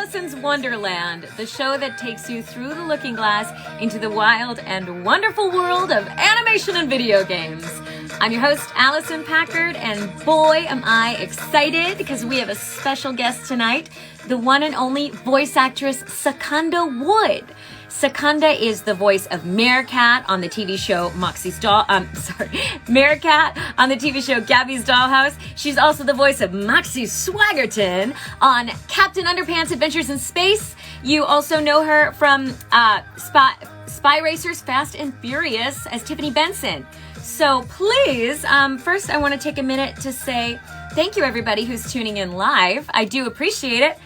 Alicyn's Wonderland, the show that takes you through the looking glass into the wild and wonderful world of animation and video games. I'm your host, Alicyn Packard, and boy, am I excited because we have a special guest tonight, the one and only voice actress Secunda Wood. Secunda is the voice of Mercat on the TV show Mercat on the TV show Gabby's Dollhouse. She's also the voice of Moxie Swaggerton on Captain Underpants Adventures in Space. You also know her from Spy Racers Fast and Furious as Tiffany Benson. So please, first I want to take a minute to say thank you everybody who's tuning in live. I do appreciate it.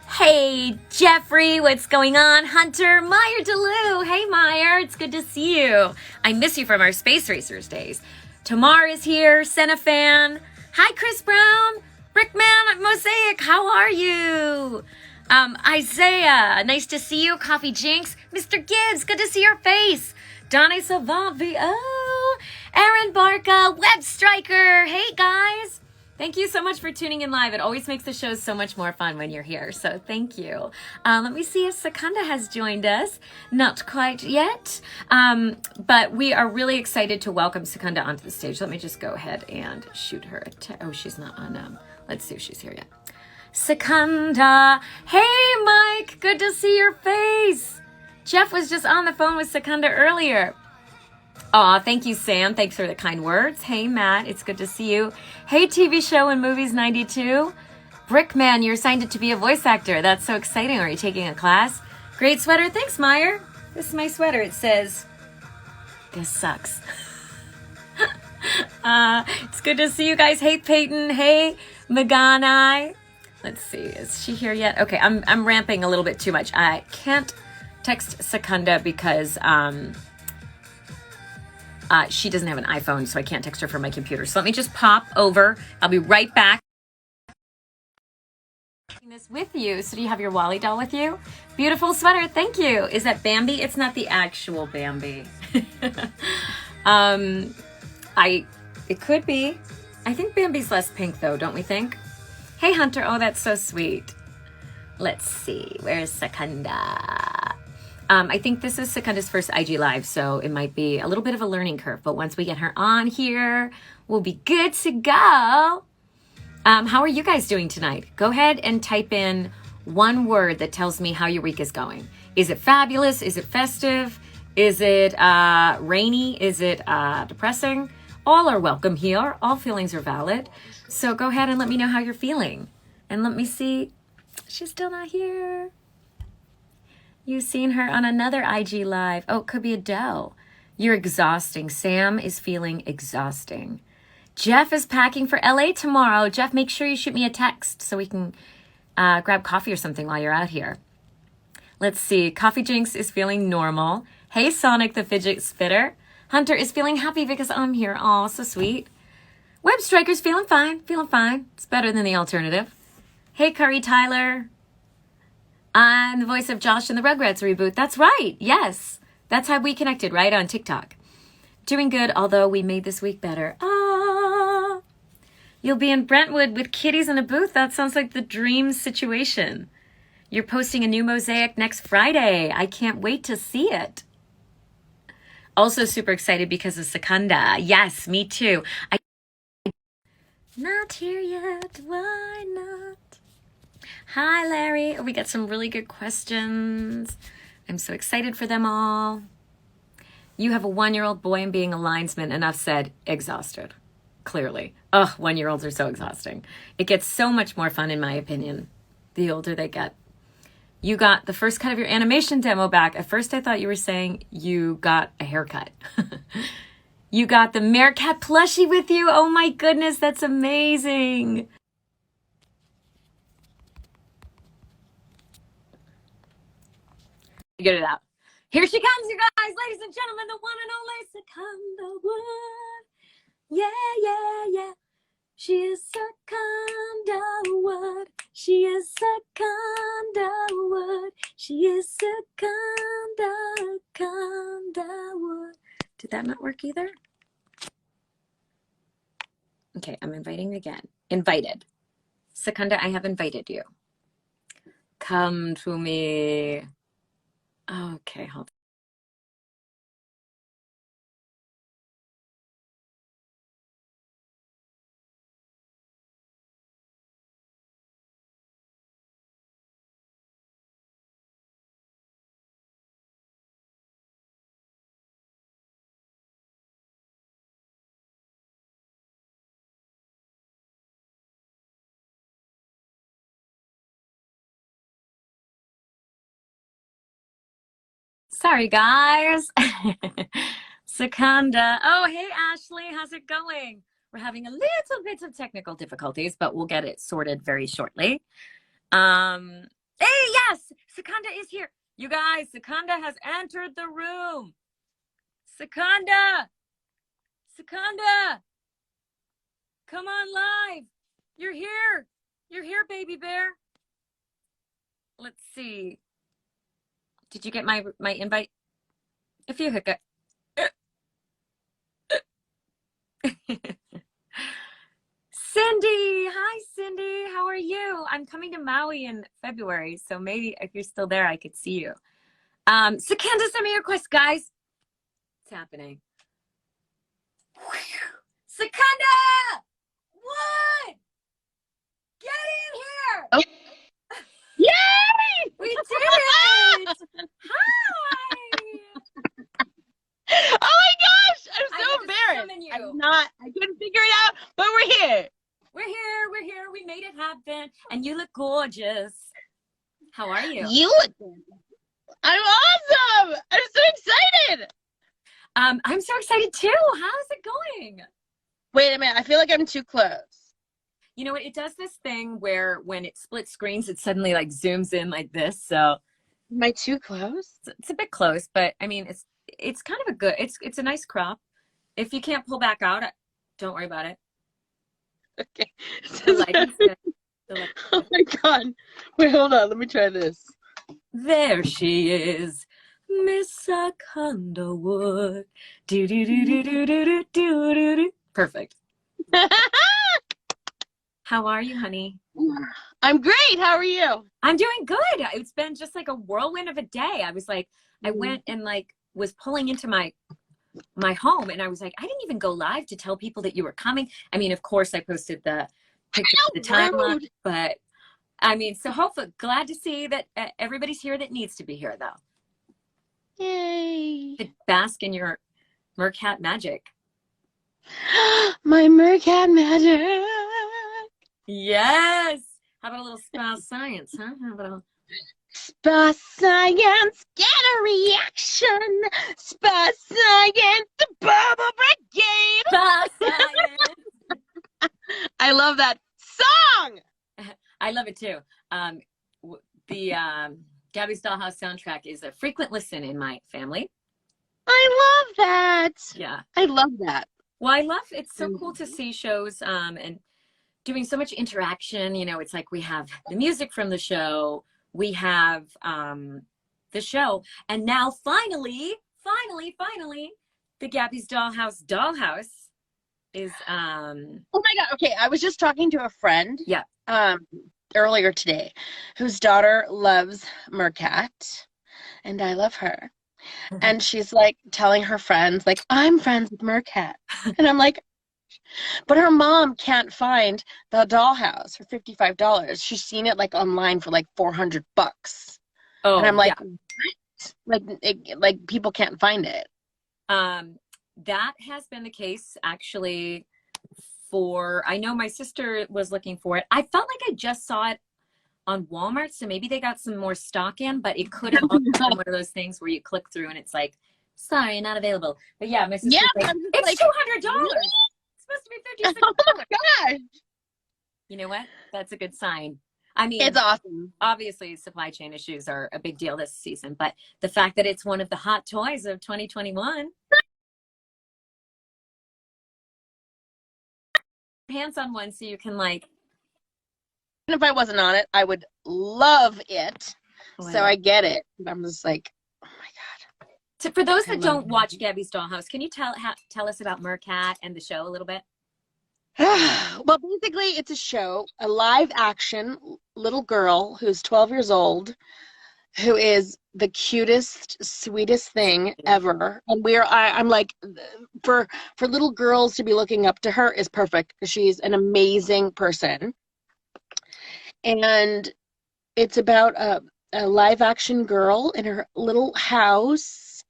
Hey, Jeffrey, what's going on? Hunter, Meyer DeLu. Hey, Meyer, it's good to see you. I miss you from our Space Racers days. Tamar is here, Senafan. Hi, Chris Brown. Brickman, Mosaic, how are you? Isaiah, nice to see you. Coffee Jinx. Mr. Gibbs, good to see your face. Donnie Savant, VO. Aaron Barca, Web Striker. Hey, guys. Thank you so much for tuning in live. It always makes the shows so much more fun when you're here, so thank you. Let me see if Secunda has joined us. Not quite yet, but we are really excited to welcome Secunda onto the stage. Let me just go ahead and shoot her oh, she's not on, let's see if she's here yet. Secunda, hey Mike, good to see your face. Jeff was just on the phone with Secunda earlier. Aw, thank you, Sam. Thanks for the kind words. Hey, Matt. It's good to see you. Hey, TV show and movies 92. Brickman, you're signed to be a voice actor. That's so exciting. Are you taking a class? Great sweater. Thanks, Meyer. This is my sweater. It says, this sucks. It's good to see you guys. Hey, Peyton. Hey, Maganai. Let's see. Is she here yet? Okay, I'm ramping a little bit too much. I can't text Secunda because... she doesn't have an iPhone, so I can't text her from my computer. So let me just pop over. I'll be right back. This with you. So do you have your Wally doll with you? Beautiful sweater. Thank you. Is that Bambi? It's not the actual Bambi. It could be. I think Bambi's less pink though, don't we think? Hey Hunter. Oh, that's so sweet. Let's see. Where's Secunda? I think this is Secunda's first IG Live, so it might be a little bit of a learning curve. But once we get her on here, we'll be good to go. How are you guys doing tonight? Go ahead and type in one word that tells me how your week is going. Is it fabulous? Is it festive? Is it rainy? Is it depressing? All are welcome here. All feelings are valid. So go ahead and let me know how you're feeling. And let me see. She's still not here. You've seen her on another IG Live. Oh, it could be Adele. You're exhausting. Sam is feeling exhausting. Jeff is packing for LA tomorrow. Jeff, make sure you shoot me a text so we can grab coffee or something while you're out here. Let's see. Coffee Jinx is feeling normal. Hey, Sonic the Fidget Spitter. Hunter is feeling happy because I'm here. Aw, so sweet. Web Striker's feeling fine. Feeling fine. It's better than the alternative. Hey, Curry Tyler. I'm the voice of Josh in the Rugrats reboot. That's right. Yes. That's how we connected, right? On TikTok. Doing good, although we made this week better. Ah. You'll be in Brentwood with kitties in a booth. That sounds like the dream situation. You're posting a new mosaic next Friday. I can't wait to see it. Also super excited because of Secunda. Yes, me too. Not here yet. Why not? Hi, Larry. We got some really good questions. I'm so excited for them all. You have a 1-year-old boy and being a linesman. Enough said. Exhausted. Clearly. Ugh, 1-year-olds are so exhausting. It gets so much more fun, in my opinion, the older they get. You got the first cut of your animation demo back. At first, I thought you were saying you got a haircut. You got the Mercat plushie with you. Oh, my goodness. That's amazing. Get it out. Here she comes, you guys, ladies and gentlemen, the one and only Secunda Wood. Yeah, yeah, yeah. She is Secunda Wood. She is Secunda Wood. She is Secunda Wood. Did that not work either? Okay, I'm inviting again. Invited. Secunda, I have invited you. Come to me. Okay, hold on. Sorry, guys. Secunda. Oh, hey, Ashley. How's it going? We're having a little bit of technical difficulties, but we'll get it sorted very shortly. Hey, yes, Secunda is here. You guys, Secunda has entered the room. Secunda. Secunda. Come on live. You're here. You're here, baby bear. Let's see. Did you get my invite? If you hook it. Cindy, hi Cindy, how are you? I'm coming to Maui in February, so maybe if you're still there, I could see you. Secunda, send me your request, guys. It's happening. Secunda! What? Get in here! Oh. Yay! We did it! Hi! Oh my gosh! I'm so embarrassed. I couldn't figure it out, but we're here. We're here. We made it happen. And you look gorgeous. How are you? You look good. I'm awesome! I'm so excited! I'm so excited too. How's it going? Wait a minute, I feel like I'm too close. You know what? It does this thing where when it splits screens, it suddenly like zooms in like this. So am I too close? It's a bit close, but I mean, it's kind of a good, it's a nice crop. If you can't pull back out, don't worry about it. Okay. Oh my God. Wait, hold on. Let me try this. There she is, Miss Secunda Wood. Do do do do do do do do do do. Perfect. How are you, honey? I'm great. How are you? I'm doing good. It's been just like a whirlwind of a day. I was like, I went and like was pulling into my home, and I was like, I didn't even go live to tell people that you were coming. I mean, of course, I posted the picture of the timeline, but I mean, so hopefully, glad to see that everybody's here that needs to be here, though. Yay! To bask in your Mercat magic. My Mercat magic. Yes. How about a little spa science, huh? How about a spa science? Get a reaction. Spa science, the bubble brigade. Spa science. I love that song. I love it too. The Gabby's Dollhouse soundtrack is a frequent listen in my family. I love that. Yeah. I love that. Well, I love it's so cool to see shows and doing so much interaction. You know, it's like we have the music from the show, we have the show, and now finally, the Gabby's Dollhouse is oh my God. Okay, I was just talking to a friend. Yeah. Earlier today, whose daughter loves Mercat, and I love her. And she's like telling her friends, like, I'm friends with Mercat. And I'm like, but her mom can't find the Dollhouse for $55. She's seen it like online for like $400. Oh, and I'm like, yeah. like people can't find it. That has been the case actually for, I know my sister was looking for it. I felt like I just saw it on Walmart, so maybe they got some more stock in, but it could have also been one of those things where you click through and it's like, sorry, not available. But yeah, my sister's like, it's $200. It's supposed to be $56. Oh my gosh. You know what? That's a good sign. I mean, it's awesome. Obviously, supply chain issues are a big deal this season, but the fact that it's one of the hot toys of 2021. Hands on one so you can like. And if I wasn't on it, I would love it. Wow. So I get it. I'm just like, oh my God. So for those that don't watch Gabby's Dollhouse, can you tell us about Mercat and the show a little bit? Well, basically, it's a show, a live action little girl who's 12 years old, who is the cutest, sweetest thing ever. And I'm like, for little girls to be looking up to her is perfect because she's an amazing person. And it's about a live action girl in her little house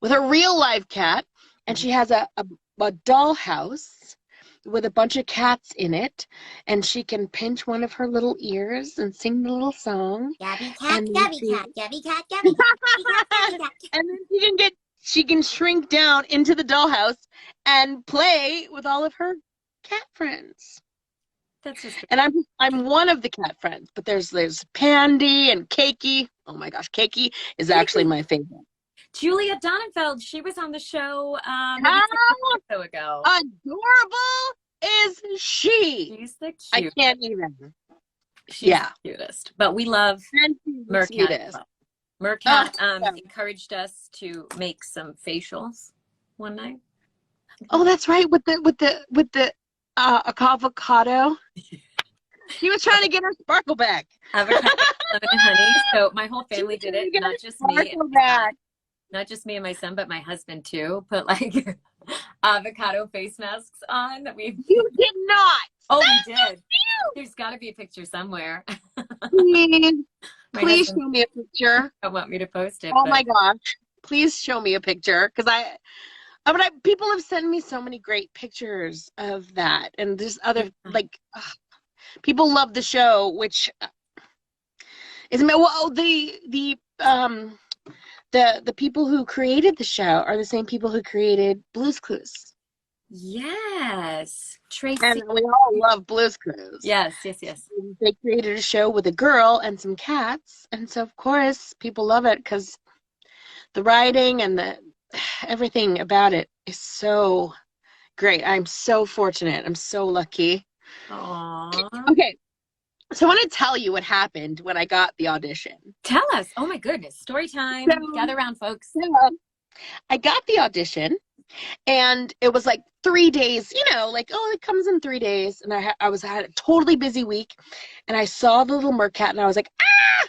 with a real live cat. And she has a dollhouse with a bunch of cats in it, and she can pinch one of her little ears and sing the little song. Gabby cat, And Gabby cat, Gabby cat, Gabby cat, Gabby cat. and then she can shrink down into the dollhouse and play with all of her cat friends. That's just. And I'm one of the cat friends, but there's Pandy and Cakey. Oh my gosh, Cakey is actually my favorite. Julia Donenfeld, she was on the show maybe 2 weeks or so ago. Adorable is she. She's the cutest. I can't even. She's the cutest. But we love Mercat. Mercat encouraged us to make some facials one night. Oh, that's right, with the avocado. He was trying to get her sparkle back. Avocado, lemon, and honey. So my whole family did it, not just me. Not just me and my son, but my husband too. Put like avocado face masks on that we. You did not. Oh, we did. There's got to be a picture somewhere. Please show me a picture. I want me to post it. Oh my gosh! Please show me a picture because people have sent me so many great pictures of that, and there's other people love the show, which is well the people who created the show are the same people who created Blue's Clues. Yes, Tracy. And we all love Blue's Clues. Yes. They created a show with a girl and some cats, and so of course people love it because the writing and everything about it is so great. I'm so fortunate. I'm so lucky. Aww. Okay. So I want to tell you what happened when I got the audition. Tell us. Oh my goodness. Story time. Gather around, folks. I got the audition, and it was like 3 days, it comes in 3 days. And I had a totally busy week, and I saw the little Mercat, and I was like, I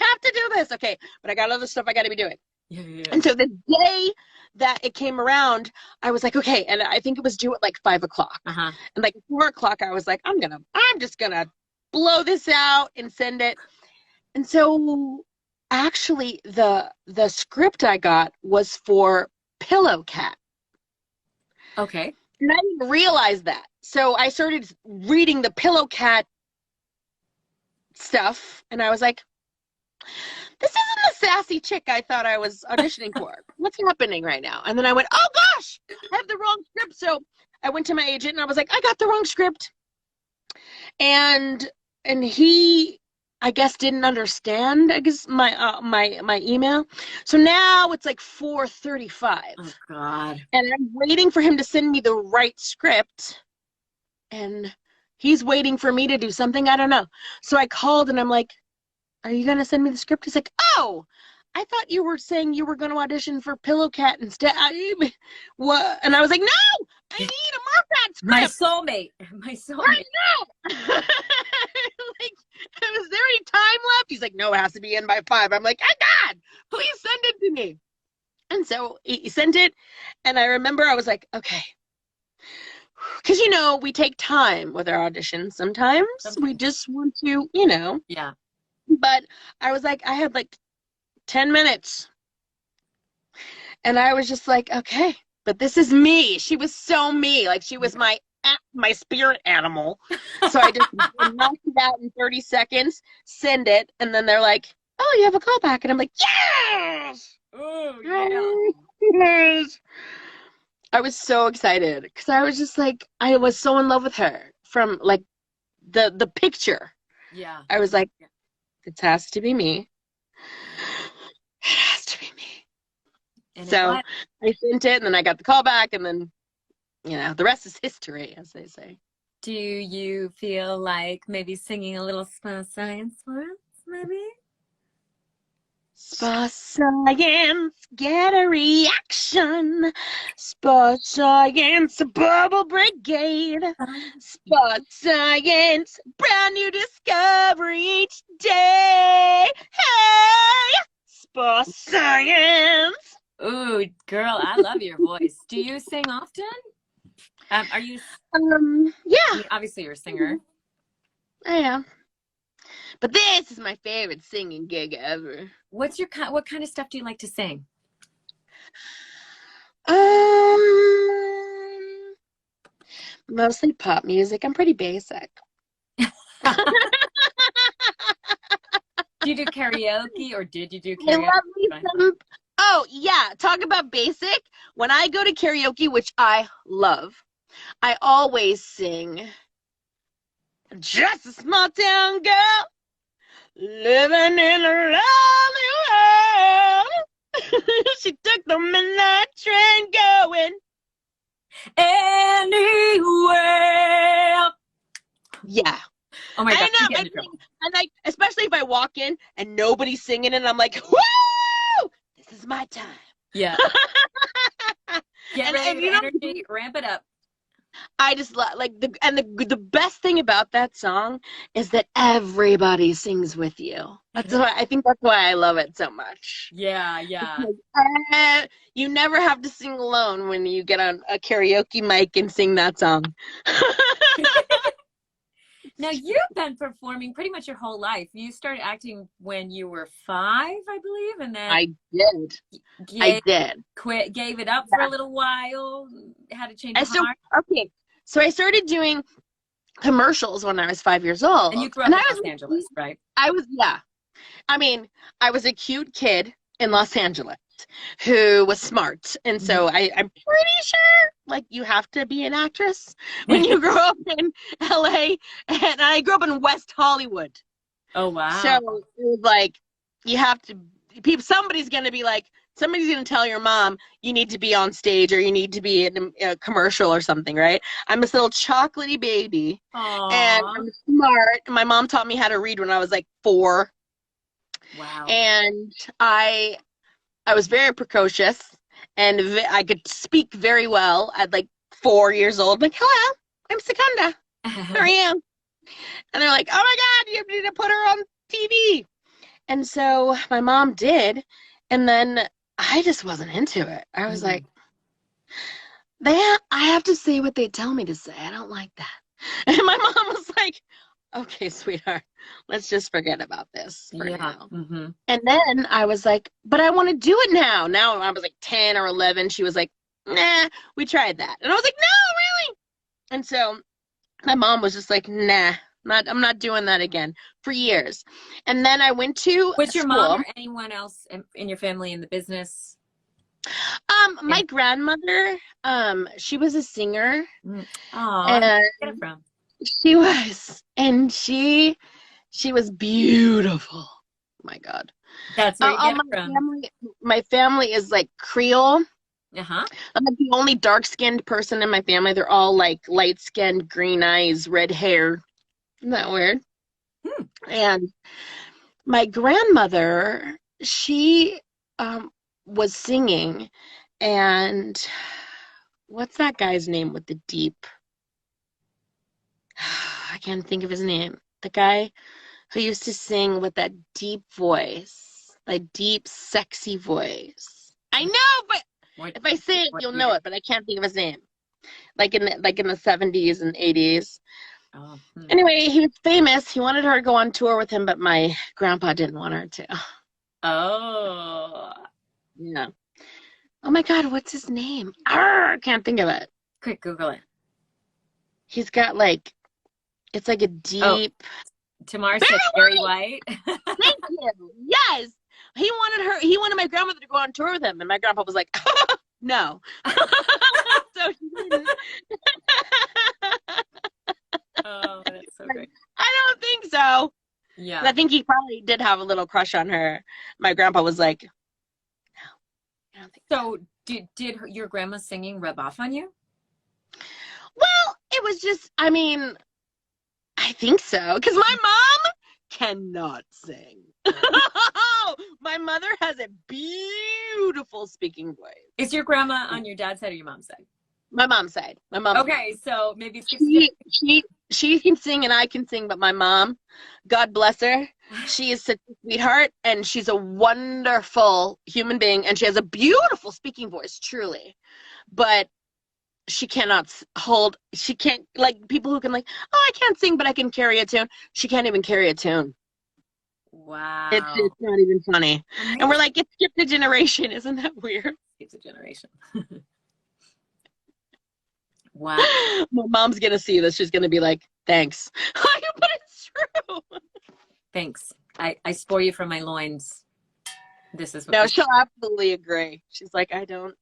have to do this. Okay, but I got other stuff I got to be doing. Yeah. And so the day that it came around, I was like, okay, and I think it was due at like 5 o'clock. Uh-huh. And like 4 o'clock, I was like, I'm just gonna blow this out and send it. And so actually the script I got was for Pillow Cat. Okay. And I didn't realize that. So I started reading the Pillow Cat stuff, and I was like, this isn't the sassy chick I thought I was auditioning for. What's happening right now? And then I went, oh gosh, I have the wrong script. So I went to my agent and I was like, I got the wrong script. And he, I guess, didn't understand, my email. So now it's like 4:35. Oh God. And I'm waiting for him to send me the right script. And he's waiting for me to do something. I don't know. So I called and I'm like, are you going to send me the script? He's like, oh, I thought you were saying you were going to audition for Pillow Cat instead. What? And I was like, no, I need a Mercat script. My soulmate. Right now. Like, is there any time left? He's like, no, it has to be in by 5. I'm like, oh God, please send it to me. And so he sent it. And I remember I was like, okay. Because, we take time with our auditions. Sometimes we just want to, Yeah. But I was like, I had like 10 minutes. And I was just like, okay, but this is me. She was so me. Like, she was my spirit animal. So I just knocked it out in 30 seconds, send it, and then they're like, oh, you have a callback. And I'm like, yes! Oh, yeah. Yes! I was so excited because I was just like, I was so in love with her from like the picture. Yeah. I was like, it has to be me. It has to be me. And so I sent it, and then I got the call back, and then, the rest is history, as they say. Do you feel like maybe singing a little science for us, maybe? Spa science, get a reaction. Spa science, bubble brigade. Spa science, brand new discovery each day. Hey, spa science. Ooh, girl, I love your voice. Do you sing often? Are you? Yeah, I mean, obviously you're a singer. I am. But this is my favorite singing gig ever. What kind of stuff do you like to sing? Mostly pop music. I'm pretty basic. Do you do karaoke, or did you do I karaoke? love me some. Oh, yeah. Talk about basic. When I go to karaoke, which I love, I always sing Just a Small Town Girl living in a lonely world. She took the midnight train going Anywhere. Yeah. Oh my God. I know. And like, especially if I walk in and nobody's singing and I'm like, woo! This is my time. Yeah. Get ready to energy, ramp it up. I just like the best thing about that song is that everybody sings with you. That's why I think that's why I love it so much. Yeah, yeah. Because, you never have to sing alone when you get on a karaoke mic and sing that song. Now, you've been performing pretty much your whole life. You started acting when you were 5, I believe, and then I did. Gave it up for a little while, had to change your heart. Okay, so I started doing commercials when I was 5 years old. And you grew up in Los Angeles, right? Yeah. I mean, I was a cute kid in Los Angeles who was smart. And so I'm pretty sure, like, you have to be an actress when you grow up in LA. And I grew up in West Hollywood. Oh, wow. So it was like, you have to, somebody's going to tell your mom you need to be on stage or you need to be in a commercial or something, right? I'm this little chocolatey baby. Aww. And I'm smart. My mom taught me how to read when I was like 4. Wow. And I was very precocious and I could speak very well at like 4 years old. Like, hello, I'm Secunda. How are you? And they're like, oh my God, you need to put her on TV. And so my mom did. And then I just wasn't into it. I was like, I have to say what they tell me to say. I don't like that. And my mom was like, okay, sweetheart, let's just forget about this for now. And then I was like, but I want to do it now. Now I was like 10 or 11. She was like, nah, we tried that. And I was like, no, really? And so my mom was just like, nah, I'm not doing that again for years. And then I went to Was your mom or anyone else in your family in the business? My grandmother, she was a singer. Oh, where did you get it from? She was, and she was beautiful. Oh my God. That's where you get it from. My family is like Creole. Uh-huh. I'm like the only dark-skinned person in my family. They're all like light-skinned, green eyes, red hair. Isn't that weird? And my grandmother, she was singing, and what's that guy's name with the deep? I can't think of his name. The guy who used to sing with that deep voice, like deep, sexy voice. I know, but if I say it, you'll know it. But I can't think of his name. Like in the 70s and 80s. Oh. Anyway, he was famous. He wanted her to go on tour with him, but my grandpa didn't want her to. Oh. Yeah. Oh my God, what's his name? I can't think of it. Quick, Google it. He's got like, it's like a deep. Oh. Tamar said Barry White. Thank you. Yes. He wanted my grandmother to go on tour with him, and my grandpa was like, no. So he didn't. Oh, that's so great. I don't think so. Yeah. And I think he probably did have a little crush on her. My grandpa was like, no, I don't think so. Did your grandma's singing rub off on you? Well, it was just, I mean, I think so. Because my mom cannot sing. My mother has a beautiful speaking voice. Is your grandma on your dad's side or your mom's side? My mom's side. My mom's Okay, so maybe she can sing and I can sing, but my mom, God bless her, she is such a sweetheart and she's a wonderful human being and she has a beautiful speaking voice, truly. But she cannot she can't, like people who can like, oh, I can't sing, but I can carry a tune. She can't even carry a tune. Wow. It's not even funny. Amazing. And we're like, it skipped a generation. Isn't that weird? Skipped a generation. Wow. My mom's going to see this. She's going to be like, thanks. But it's true. Thanks. I spore you from my loins. This is what no, she'll absolutely agree. She's like, I don't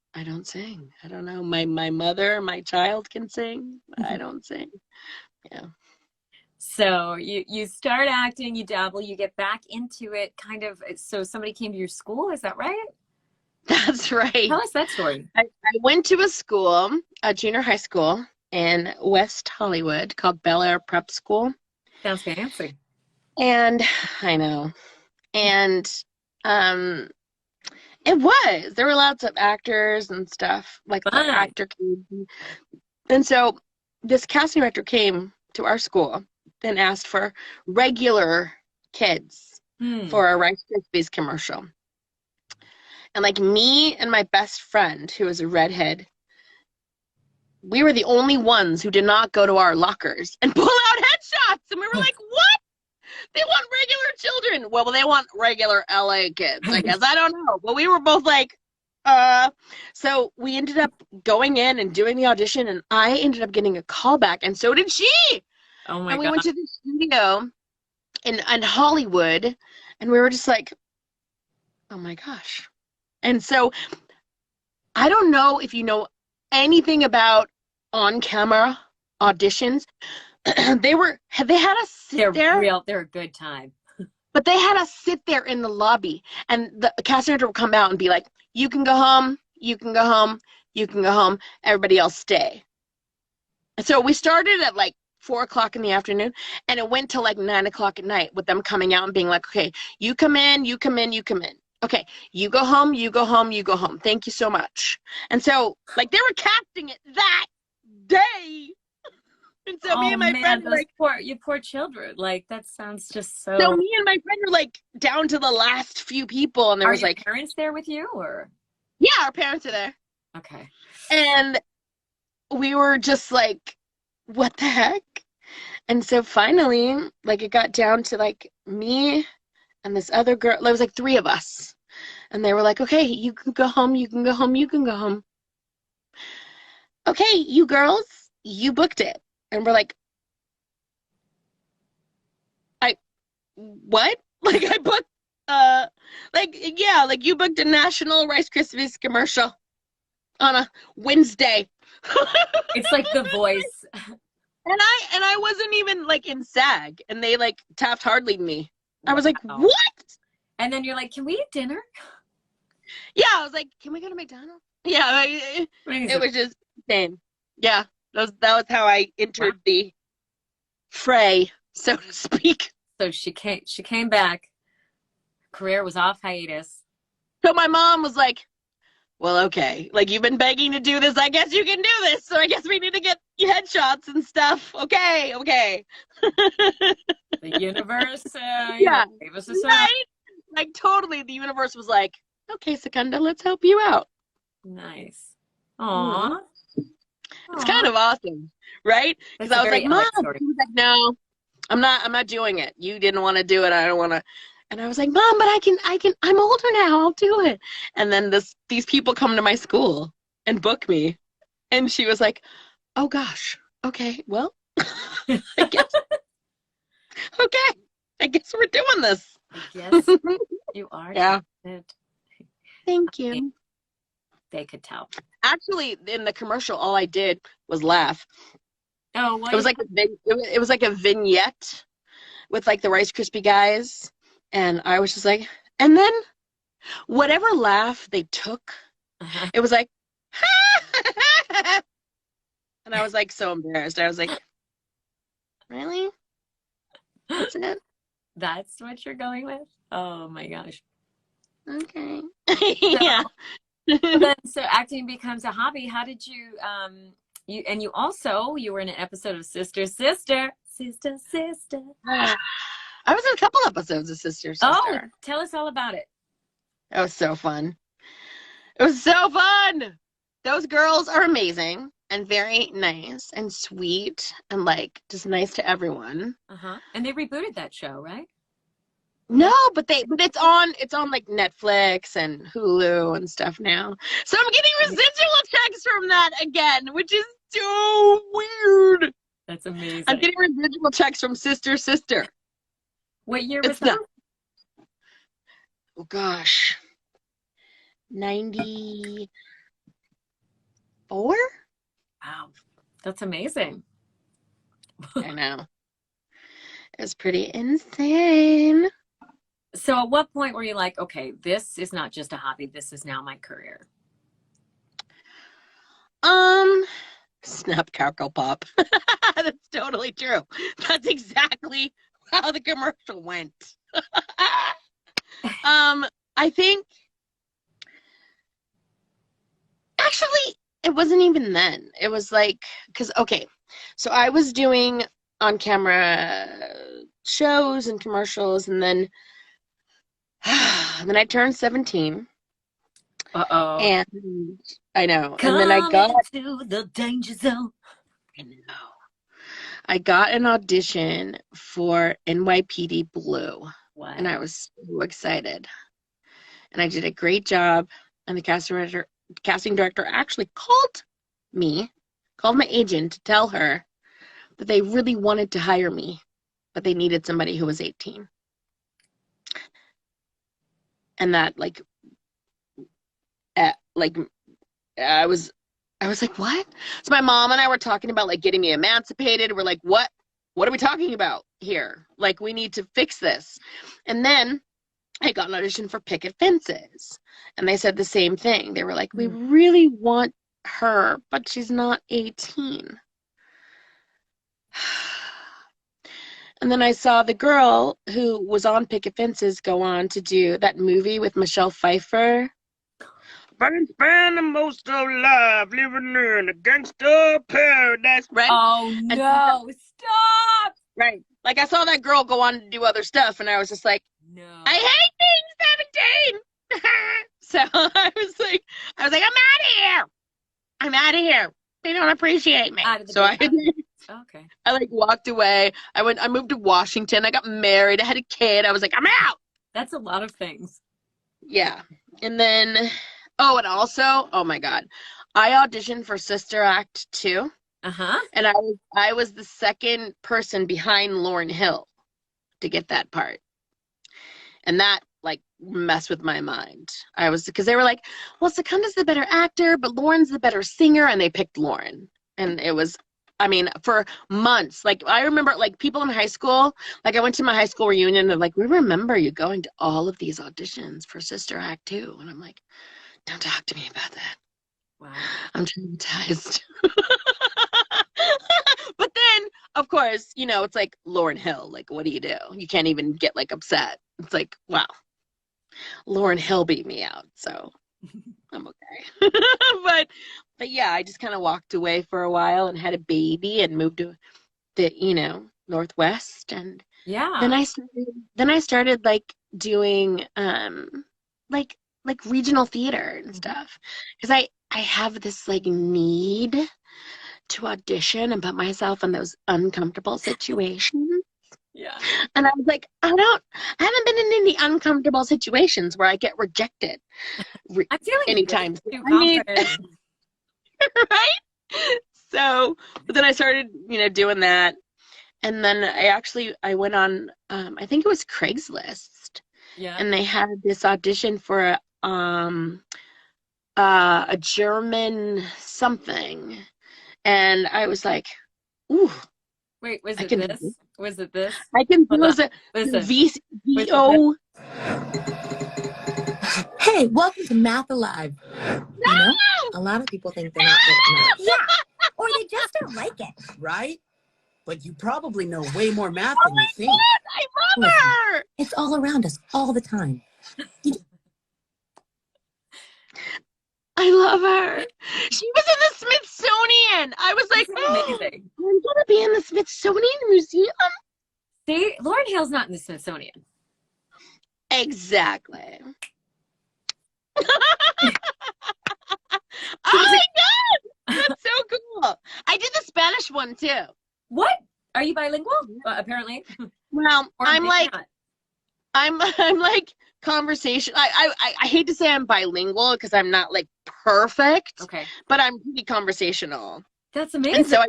sing. I don't know. My mother, my child can sing. I don't sing. Yeah. So you start acting, you dabble, you get back into it kind of. So somebody came to your school, is that right? That's right. Tell us that story. I went to a school, a junior high school in West Hollywood called Bel Air Prep School. Sounds fancy. And I know. And it was. There were lots of actors and stuff, like the actor kids. And so this casting director came to our school and asked for regular kids for a Rice Krispies commercial. And like me and my best friend, who was a redhead, we were the only ones who did not go to our lockers and pull out headshots. And we were like, what? They want regular children. Well, they want regular LA kids, I guess. I don't know. But we were both like, So we ended up going in and doing the audition, and I ended up getting a call back, and so did she. Oh my God. And we went to the studio in Hollywood, and we were just like, oh my gosh. And so I don't know if you know anything about on-camera auditions. They had us sit there. They're a good time. But they had us sit there in the lobby, and the casting director would come out and be like, you can go home, you can go home, you can go home, everybody else stay. And so we started at like 4:00 in the afternoon, and it went till like 9:00 at night with them coming out and being like, okay, you come in, you come in, you come in. Okay, you go home, you go home, you go home. Thank you so much. And so, like, they were casting it that day. And so me and my friend were like, you poor children. Like, that sounds just so. So me and my friend were like down to the last few people, and there was like parents there with you, or? Yeah, our parents are there. Okay. And we were just like, what the heck? And so finally, like, it got down to like me and this other girl. There was like 3 of us. And they were like, okay, you can go home, you can go home, you can go home. Okay, you girls, you booked it. And we're like, what? Like, I booked, like you booked a National Rice Krispies commercial on a Wednesday. It's like The Voice. And I wasn't even like in SAG, and they like Taft Hartley'd me. I was like, what? And then you're like, can we eat dinner? Yeah, I was like, can we go to McDonald's? Yeah, it was just insane. Yeah, that was how I entered the fray, so to speak. So she came back. Career was off hiatus. So my mom was like, well, okay, like, you've been begging to do this. I guess you can do this. So I guess we need to get headshots and stuff. Okay. The universe, gave us a sign. Right? Like, totally, the universe was like, okay, Secunda, let's help you out. Nice. Aww. It's kind of awesome, right? Because I was like, Mom, she was like, no, I'm not doing it. You didn't want to do it. I don't want to. And I was like, Mom, but I can, I'm older now. I'll do it. And then these people come to my school and book me. And she was like, oh gosh, okay, well, I guess, okay, I guess we're doing this. Yes, you are. Yeah. Talented. Thank you. They could tell. Actually, in the commercial, all I did was laugh. Oh, what? It was like a vignette with like the Rice Krispie guys, and I was just like, and then whatever laugh they took, it was like, and I was like so embarrassed. I was like, really? That's it? That's what you're going with? Oh my gosh. Okay. Yeah. So acting becomes a hobby. How did you you were in an episode of Sister Sister. I was in a couple episodes of Sister Oh, Sister. tell us all about it. It was so fun. It was so fun. Those girls are amazing and very nice and sweet and like just nice to everyone. And they rebooted that show, right? No, but it's on like Netflix and Hulu and stuff now. So I'm getting residual checks from that again, which is so weird. That's amazing. I'm getting residual checks from Sister Sister. What year was that? Oh gosh. 94? Wow. That's amazing. I know. It's pretty insane. So at what point were you like, okay, this is not just a hobby, this is now my career? Snap, crackle, pop. That's totally true. That's exactly how the commercial went. I think actually it wasn't even then. It was like, so I was doing on camera shows and commercials, and then I turned 17. Uh-oh. And I know. Come and then I got into the danger zone. I know. I got an audition for NYPD Blue. Wow. And I was so excited. And I did a great job. And the casting director actually called my agent to tell her that they really wanted to hire me, but they needed somebody who was 18. And that I was like, what? So my mom and I were talking about like getting me emancipated. We're like, what are we talking about here? Like, we need to fix this. And then I got an audition for Picket Fences, and they said the same thing. They were like, we really want her, but she's not 18. And then I saw the girl who was on Picket Fences go on to do that movie with Michelle Pfeiffer. I can spend the most of life living in a gangster paradise, right? Oh, no, stop! Right. Like, I saw that girl go on to do other stuff, and I was just like, No. I hate being 17! So I was like, I'm out of here. They don't appreciate me. So Okay. I like walked away. I moved to Washington. I got married. I had a kid. I was like, I'm out. That's a lot of things. Yeah. And then, and also, oh my God, I auditioned for Sister Act 2. And I was the second person behind Lauryn Hill to get that part. And that like messed with my mind. Because they were like, well, Secunda's the better actor, but Lauren's the better singer, and they picked Lauren. And it was, for months. Like, I remember, like, people in high school, like, I went to my high school reunion, and like, we remember you going to all of these auditions for Sister Act 2. And I'm like, don't talk to me about that. Wow. I'm traumatized. But then, of course, it's like Lauryn Hill. Like, what do? You can't even get, like, upset. It's like, wow. Lauryn Hill beat me out, so I'm okay. But yeah, I just kind of walked away for a while and had a baby and moved to the, Northwest. And yeah. Then I started like doing like regional theater and stuff, because I have this like need to audition and put myself in those uncomfortable situations. Yeah. And I was like, I haven't been in any uncomfortable situations where I get rejected. I feel like anytime. Right? So, but then I started, doing that. And then I went on, I think it was Craigslist. Yeah. And they had this audition for a German something. And I was like, ooh. Wait, was it this? Was it this? I can do a VO. Hey, welcome to Math Alive. No! A lot of people think they're not good at math. Yeah, or they just don't like it. Right? But you probably know way more math than you think. I love her! It's all around us all the time. I love her. She was in the Smithsonian. I was like, This is amazing. I'm gonna be in the Smithsonian Museum. See, Lauren Hill's not in the Smithsonian. Exactly. Oh my God, that's so cool. I did the Spanish one too. What? Are you bilingual? Apparently. Well, Or I'm maybe like, not. I'm like conversation. I hate to say I'm bilingual because I'm not like perfect, Okay. but I'm pretty conversational. That's And amazing. so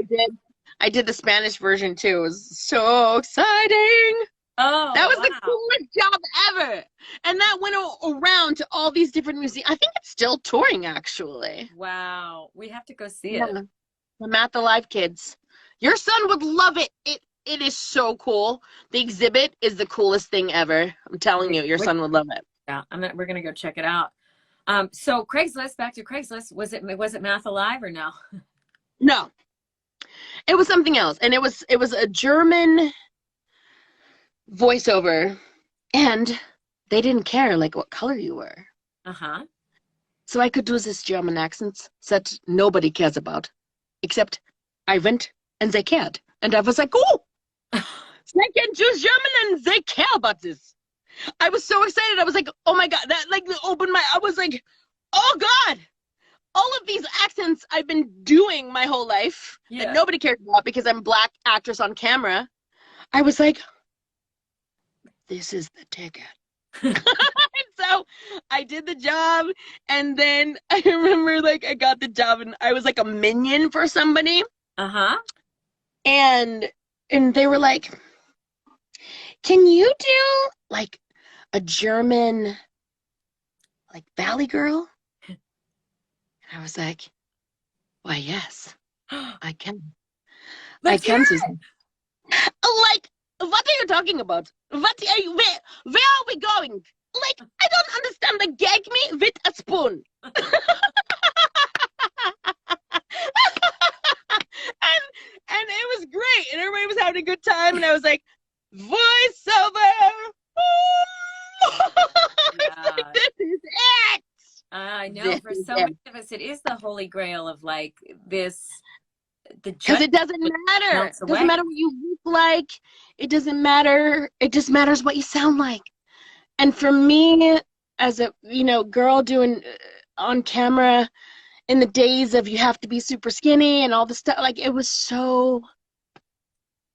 I did the Spanish version too. It was so exciting. Oh, That was wow. the coolest job ever. And that went around to all these different museums. I think it's still touring actually. Wow. We have to go see Yeah. it. I'm at the Live Kids. Your son would love it. It is so cool. The exhibit is the coolest thing ever. I'm telling you, your son would love it. Yeah, we're gonna go check it out. So Craigslist, back to Craigslist. Was it Math Alive or no? No, it was something else, and it was a German voiceover, and they didn't care like what color you were. Uh-huh. So I could do this German accent that nobody cares about, except I went and they cared, and I was like, oh, they can do German and they care about this. I was so excited. I was like, oh my God, that like opened my, I was like, oh God, all of these accents I've been doing my whole life that nobody cares about because I'm a black actress on camera. I was like, this is the ticket. And so I did the job, and then I remember like I got the job and I was like a minion for somebody. Uh-huh. And they were like, can you do like a German like Valley Girl? And I was like, why, yes, I can. I can, Susan. Like, what are you talking about? What are you, where are we going? Like, I don't understand. Like, gag me with a spoon. and it was great, and everybody was having a good time, and I was like, voiceover. Like, this is it. I know for so many of us, it is the holy grail of like this. Because it doesn't matter. It doesn't matter what you look like. It doesn't matter. It just matters what you sound like. And for me, as a girl doing on camera in the days of you have to be super skinny and all this stuff, like it was so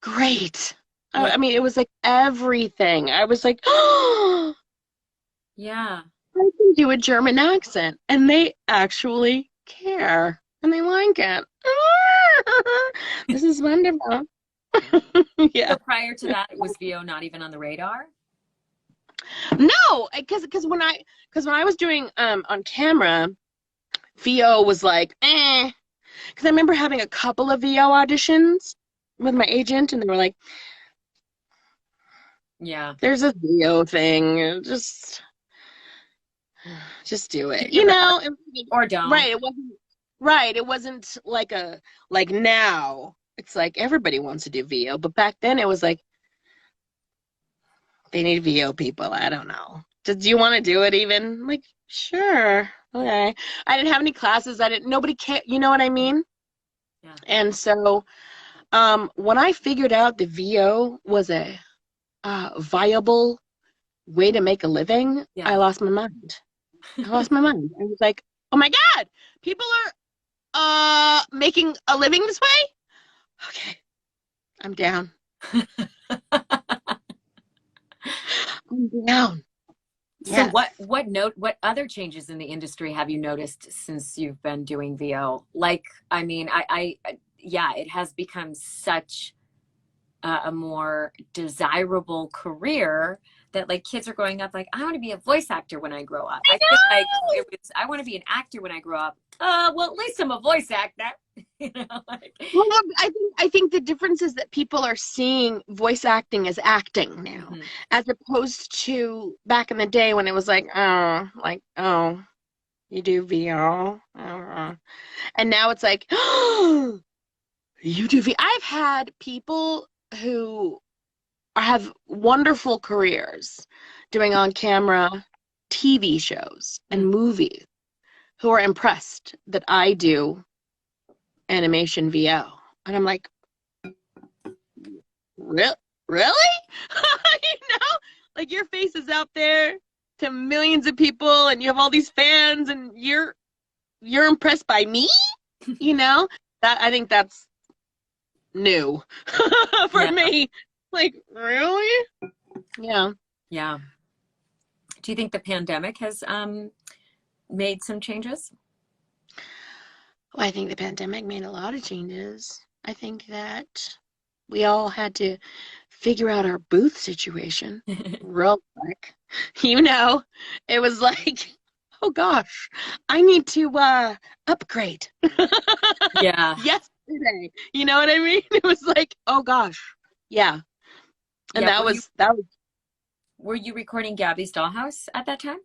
great. I mean, it was like everything. I was like, oh, yeah, I can do a German accent, and they actually care and they like it. This is wonderful. Yeah. So prior to that, was VO not even on the radar? No, because when I was doing on camera, VO was like, eh. Because I remember having a couple of VO auditions with my agent, and they were like, yeah, there's a VO thing, just do it, you know, or don't. Right, it wasn't right. It wasn't like now. It's like everybody wants to do VO, but back then it was like they need VO people. I don't know. Do you want to do it even? I'm like, sure, okay. I didn't have any classes. Nobody cared. You know what I mean? Yeah. And so, when I figured out the VO was a viable way to make a living, I lost my mind. I lost my mind. I was like, oh my God, people are making a living this way? Okay, I'm down. I'm down. So Yes. what other changes in the industry have you noticed since you've been doing VO? Like, I mean, it has become such a more desirable career that like kids are growing up like, I want to be a voice actor when I grow up. I feel like I want to be an actor when I grow up. Well, at least I'm a voice actor. You know, like. Well, I think the difference is that people are seeing voice acting as acting now, as opposed to back in the day when it was like, oh, you do VO, and now it's like, oh, you do VO. I've had people who have wonderful careers doing on-camera TV shows and movies who are impressed that I do animation VO. And I'm like, really? Like your face is out there to millions of people and you have all these fans and you're impressed by me? That I think that's new for me. Like, really? Yeah. Yeah. Do you think the pandemic has made some changes? Well, I think the pandemic made a lot of changes. I think that we all had to figure out our booth situation real quick. It was like, oh gosh, I need to upgrade. Yeah. Yesterday. You know what I mean? It was like, oh gosh. Yeah. And that was. Were you recording Gabby's Dollhouse at that time?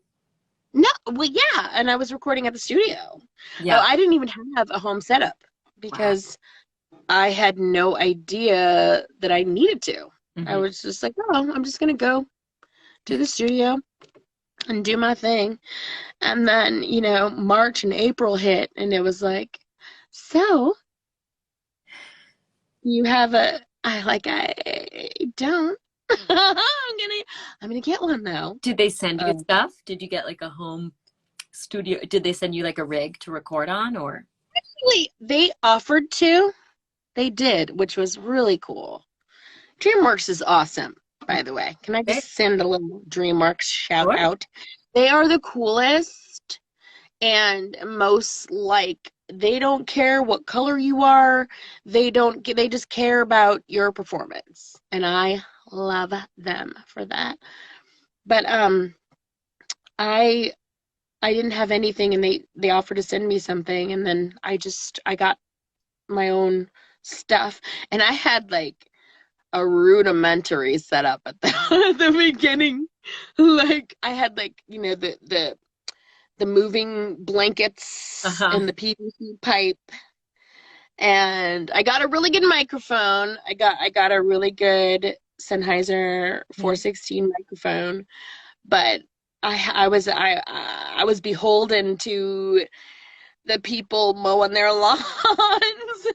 No, well, yeah, and I was recording at the studio. Yeah. I didn't even have a home setup because I had no idea that I needed to. Mm-hmm. I was just like, oh, I'm just going to go to the studio and do my thing. And then, March and April hit, and it was like, so you have I don't. I'm gonna get one though. Did they send you stuff? Did you get like a home studio? Did they send you like a rig to record on, or? Actually, they offered to. They did, which was really cool. Dreamworks is awesome, by the way. Can I just send a little Dreamworks shout out? They are the coolest and most they don't care what color you are. They just care about your performance. And I love them for that. But I didn't have anything, and they offered to send me something, and then I got my own stuff, and I had like a rudimentary setup at the beginning. Like I had the moving blankets and the PVC pipe. And I got a really good microphone. I got a really good Sennheiser 416 microphone, but I was beholden to the people mowing their lawns,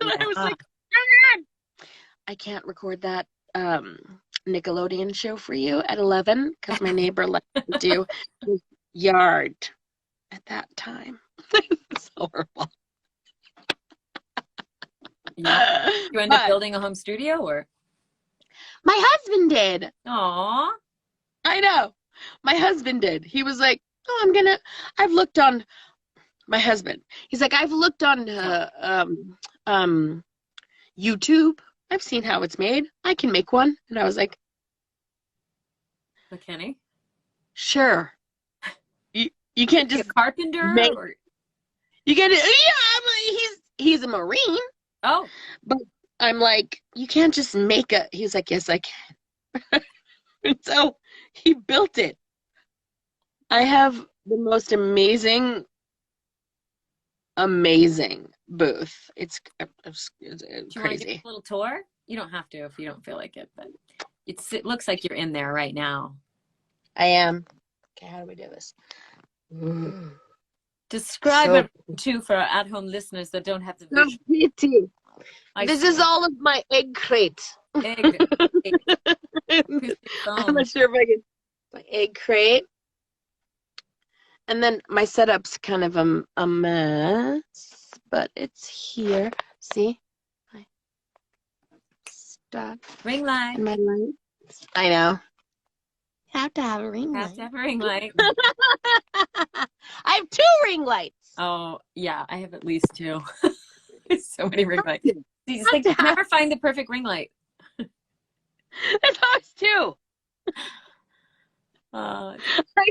and I was like, oh, God, I can't record that Nickelodeon show for you at 11 because my neighbor let me do his yard at that time. It's horrible. Yeah. You end up building a home studio, or? My husband did. Aww. I know. My husband did. He was like, oh, I've looked on, my husband. He's like, I've looked on YouTube. I've seen how it's made. I can make one. And I was like, McKinney? Sure. You can't just a carpenter? Or? You get it. Yeah, he's a Marine. Oh. But I'm like, you can't just make a, he's like, yes, I can. And so he built it. I have the most amazing booth. It's Do you crazy. want to give a little tour? You don't have to if you don't feel like it, but it looks like you're in there right now. I am. Okay, how do we do this? Describe it too for our at-home listeners that don't have the visual. Pretty. This is all of my egg crate. Egg. I'm not sure if I can. My egg crate. And then my setup's kind of a mess, but it's here. See? My stuff. Ring light. And my lights. I know. You have to have a ring light. Have to have a ring light. I have 2 ring lights. Oh, yeah. I have at least 2. So many ring lights. It's like you never find the perfect ring light. There's always 2. I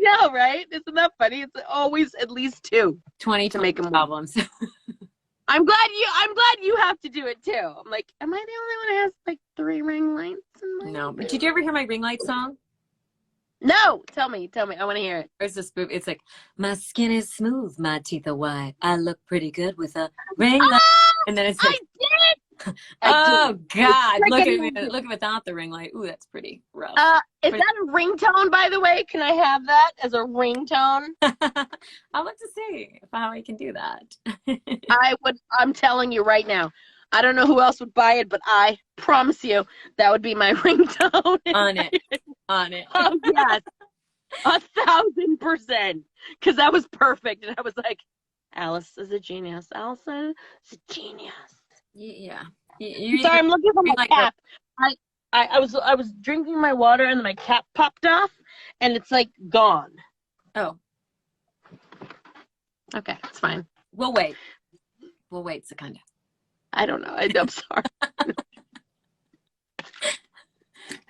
know, right? Isn't that funny? It's always at least 2. 20 to make them problems. I'm glad you have to do it too. I'm like, am I the only one who has like 3 ring lights? No, but did you ever hear my ring light song? No, tell me. I want to hear it. There's this spoof. It's like, my skin is smooth, my teeth are white. I look pretty good with a ring light. And then it's like, Oh God! Like Look at anyone it. did. Look without the ring light. Ooh, that's pretty rough. Is that a ringtone, by the way? Can I have that as a ringtone? I'll have to see how I can do that. I would. I'm telling you right now. I don't know who else would buy it, but I promise you that would be my ringtone. On it. Oh yes, 1,000%. Because that was perfect, and I was like, Alice is a genius. Alicyn is a genius. Yeah. Sorry, I'm looking for my like cap. I was drinking my water and then my cap popped off and it's like gone. Oh, Okay, it's fine. we'll wait. Secunda. I don't know. I'm sorry.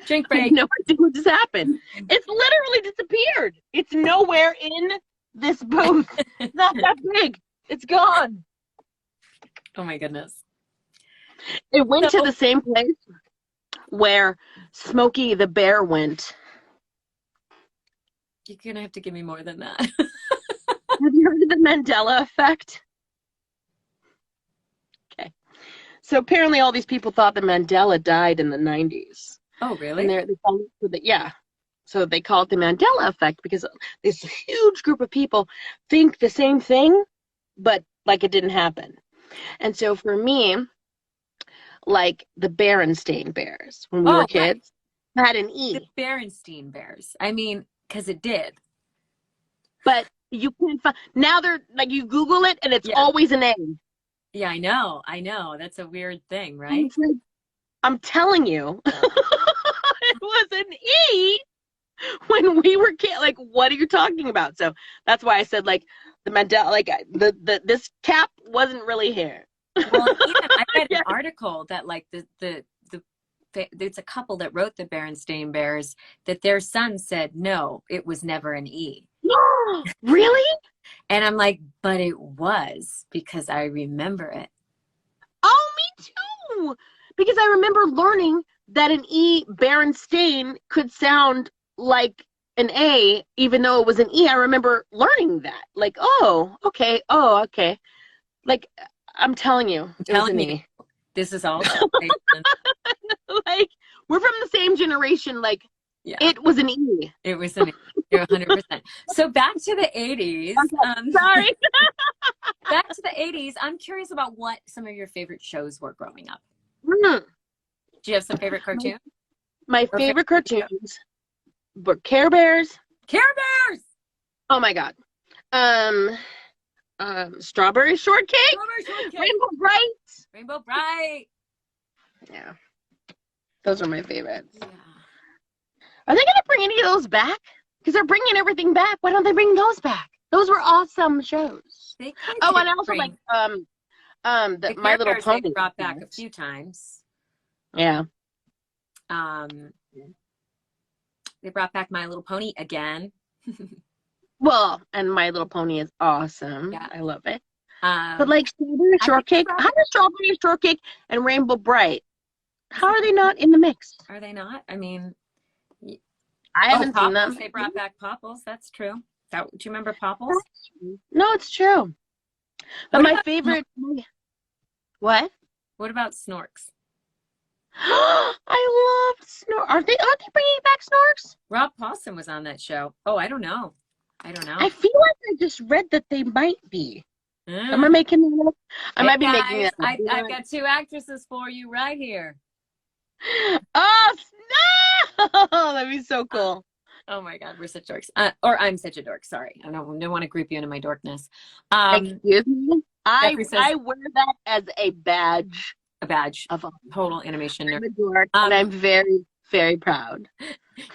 Drink I have break. no idea what just happened. It's literally disappeared. It's nowhere in this booth. It's not that big. It's gone. Oh my goodness. It went to the same place where Smokey the Bear went. You're gonna have to give me more than that. Have you heard of the Mandela effect? Okay. So apparently all these people thought that Mandela died in the 90s. Oh, really? And they call it yeah. So they call it the Mandela effect because this huge group of people think the same thing, but like it didn't happen. And so for me, like the Berenstain Bears when we were kids had an E. The Berenstain Bears. I mean, because it did. But you can't find now they're like you Google it and it's always an A. Yeah, I know. That's a weird thing, right? Like, I'm telling you, it was an E when we were kids. Like, what are you talking about? So that's why I said like the Mandela, like this cap wasn't really here. Well, even I read an article that like it's a couple that wrote the Berenstain Bears that their son said no, it was never an E. Really? And I'm like, but it was because I remember it. Oh, me too. Because I remember learning that an E, Berenstain, could sound like an A, even though it was an E. I remember learning that. Like, oh, okay. Like, I'm telling you, it was an E. This is all like, we're from the same generation. Like, it was an E. It was an E. You're 100%. So back to the 80s. Sorry. Back to the 80s. I'm curious about what some of your favorite shows were growing up. Do you have some favorite cartoons? My favorite cartoons were Care Bears. Care Bears! Oh my God. Strawberry Shortcake. Rainbow Bright. Rainbow Bright. Yeah. Those are my favorites. Yeah. Are they going to bring any of those back? Because they're bringing everything back. Why don't they bring those back? Those were awesome shows. And I also like the My Little Pony. They brought back a few times. Yeah. They brought back My Little Pony again. Well, and My Little Pony is awesome. Yeah. I love it. But like Strawberry Shortcake, how are Strawberry Shortcake and Rainbow Bright? How are they not in the mix? Are they not? I mean, I haven't seen them. They brought back Popples. That's true. Do you remember Popples? No, it's true. But my favorite. What? What about Snorks? I love Snorks. Aren't they bringing back Snorks? Rob Paulson was on that show. Oh, I don't know. I feel like I just read that they might be. Am I making that up? I might be making it up. I've got two actresses for you right here. Oh, no! That'd be so cool. Oh my God, we're such dorks. Or I'm such a dork. Sorry, I don't want to group you into my dorkness. Excuse me. I wear that as a badge. A badge of total animation nerd. I'm a dork, and I'm very, very proud.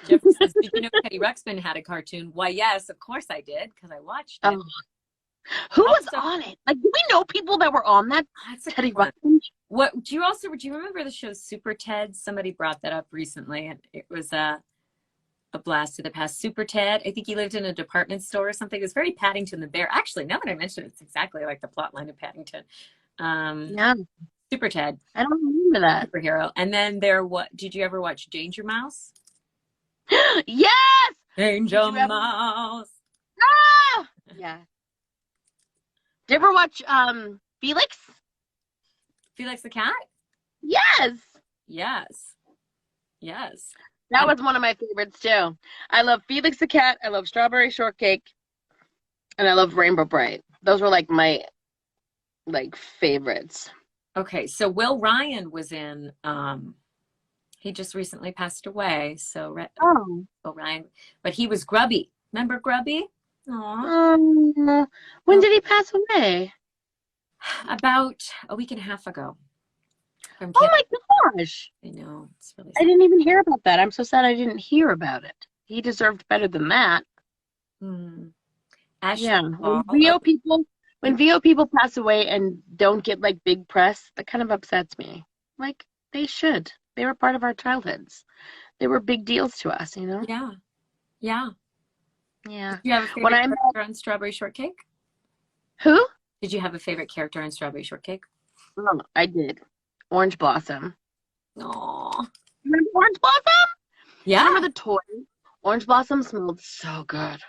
Jeffrey says, "Did you know Teddy Ruxpin had a cartoon?" Why, yes, of course I did because I watched it. Who was on it? Like, do we know people that were on that? Teddy Ruxpin. What do you remember the show Super Ted? Somebody brought that up recently, and it was a blast to the past. Super Ted. I think he lived in a department store or something. It was very Paddington the Bear. Actually, now that I mention it, it's exactly like the plot line of Paddington. Yeah. Super Ted. I don't remember that. Superhero. And then did you ever watch Danger Mouse? Yes! Danger Mouse. Ah! Yeah. Did you ever watch Felix? Felix the Cat? Yes. Yes. Yes. That was one of my favorites too. I love Felix the Cat. I love Strawberry Shortcake. And I love Rainbow Bright. Those were like my favorites. Okay, so Will Ryan was in, he just recently passed away, so Oh. Will Ryan, but he was Grubby. Remember Grubby? When did he pass away? About a week and a half ago. Oh my gosh. I know, it's really I sad. didn't even hear about that. I'm so sad I didn't hear about it. He deserved better than that. Ashley Yeah. Paul, When VO people pass away and don't get like big press, that kind of upsets me. Like they should. They were part of our childhoods. They were big deals to us, you know? Yeah. Yeah. Yeah. Did you have a favorite character on Strawberry Shortcake? Who? Did you have a favorite character on Strawberry Shortcake? Oh, I did. Orange Blossom. Aw. Remember Orange Blossom? Yeah. Remember the toy? Orange Blossom smelled so good.